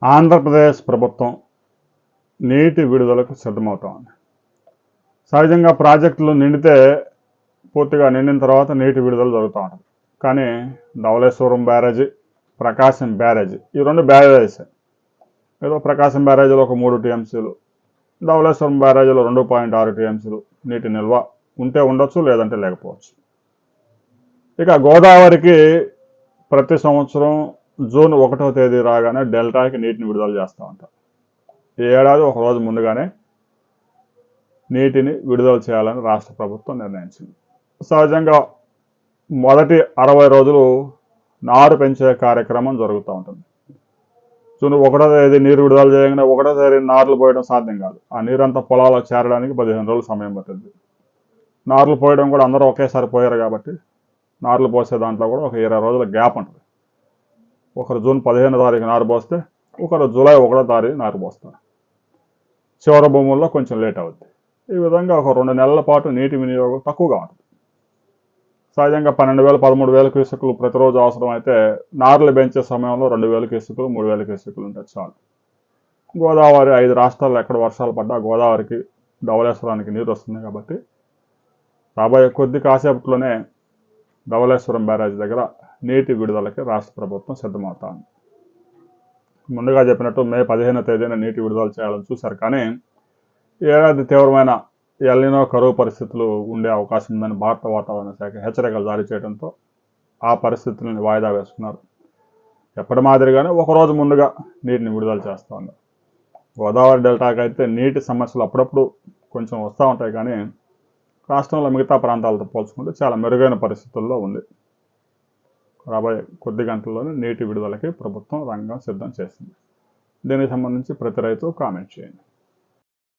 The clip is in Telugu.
ఆంధ్రప్రదేశ్ ప్రభుత్వం నీటి విడుదలకు సిద్ధమవుతా ఉంది. సహజంగా ప్రాజెక్టులు నిండితే పూర్తిగా నిండిన తర్వాత నీటి విడుదల జరుగుతూ ఉంటుంది. కానీ ధవళేశ్వరం బ్యారేజీ, ప్రకాశం బ్యారేజీ, ఈ రెండు బ్యారేజెస్, ఏదో ప్రకాశం బ్యారేజీలో ఒక 3 టీఎంసీలు, ధవళేశ్వరం బ్యారేజీలో 2.6 టీఎంసీలు నీటి నిల్వ ఉంటే ఉండొచ్చు, లేదంటే లేకపోవచ్చు. ఇక గోదావరికి ప్రతి సంవత్సరం జూన్ 1వ తేదీ రాగానే డెల్టాకి నీటిని విడుదల చేస్తూ ఉంటారు. ఈ ఏడాది ఒక రోజు ముందుగానే నీటిని విడుదల చేయాలని రాష్ట్ర ప్రభుత్వం నిర్ణయించింది. సహజంగా మొదటి 60 రోజులు నారు పెంచే కార్యక్రమం జరుగుతూ ఉంటుంది. జూన్ 1వ తేదీ నీరు విడుదల చేయగానే 1వ తేదీ నార్లు పోయడం సాధ్యం కాదు. ఆ నీరంతా పొలాలకు చేరడానికి 15 రోజులు సమయం పడుతుంది. నార్లు పోయడం కూడా అందరూ ఒకేసారి పోయారు కాబట్టి నార్లు పోసే దాంట్లో కూడా ఒక 20 రోజుల గ్యాప్ ఉంటుంది. ఒకరు జూన్ 15వ తారీఖు నారు పోస్తే ఒకరు జూలై 1వ తారీఖు నారు పోస్తారు. చివరి భూముల్లో కొంచెం లేట్ అవుతుంది. ఈ విధంగా ఒక 2 నెలల పాటు నీటి వినియోగం తక్కువగా ఉంటుంది. సహజంగా 12,000 13,000 క్యూసెక్లు ప్రతిరోజు అవసరమైతే నార్లు పెంచే సమయంలో 2,000 క్యూసెక్లు 3,000 క్యూసెక్లు ఉంటే చాలు. గోదావరి 5 రాష్ట్రాల్లో ఎక్కడ వర్షాలు పడ్డా గోదావరికి ధవళేశ్వరానికి నీరు వస్తుంది కాబట్టి రాబోయే కాసేపట్లోనే ధవళేశ్వరం బ్యారేజ్ దగ్గర నీటి విడుదలకి రాష్ట్ర ప్రభుత్వం సిద్ధమవుతాను. ముందుగా చెప్పినట్టు మే 15వ తేదీన నీటి విడుదల చేయాలని చూశారు. కానీ ఏడాది తీవ్రమైన ఎల్నినో కరువు పరిస్థితులు ఉండే అవకాశం ఉందని భారత వాతావరణ శాఖ హెచ్చరికలు జారీ చేయడంతో ఆ పరిస్థితులను వాయిదా వేసుకున్నారు. ఎప్పటి మాదిరిగానే ఒకరోజు ముందుగా నీటిని విడుదల చేస్తూ ఉన్నారు. గోదావరి డెల్టాకి అయితే నీటి సమస్యలు అప్పుడప్పుడు కొంచెం వస్తూ ఉంటాయి. కానీ రాష్ట్రంలో మిగతా ప్రాంతాలతో పోల్చుకుంటే చాలా మెరుగైన పరిస్థితుల్లో ఉంది. రాబోయే కొద్ది గంటల్లోనే నీటి విడుదలకి ప్రభుత్వం రంగం సిద్ధం చేసింది. దీనికి సంబంధించి ప్రతి రైతు కామెంట్ చేయండి.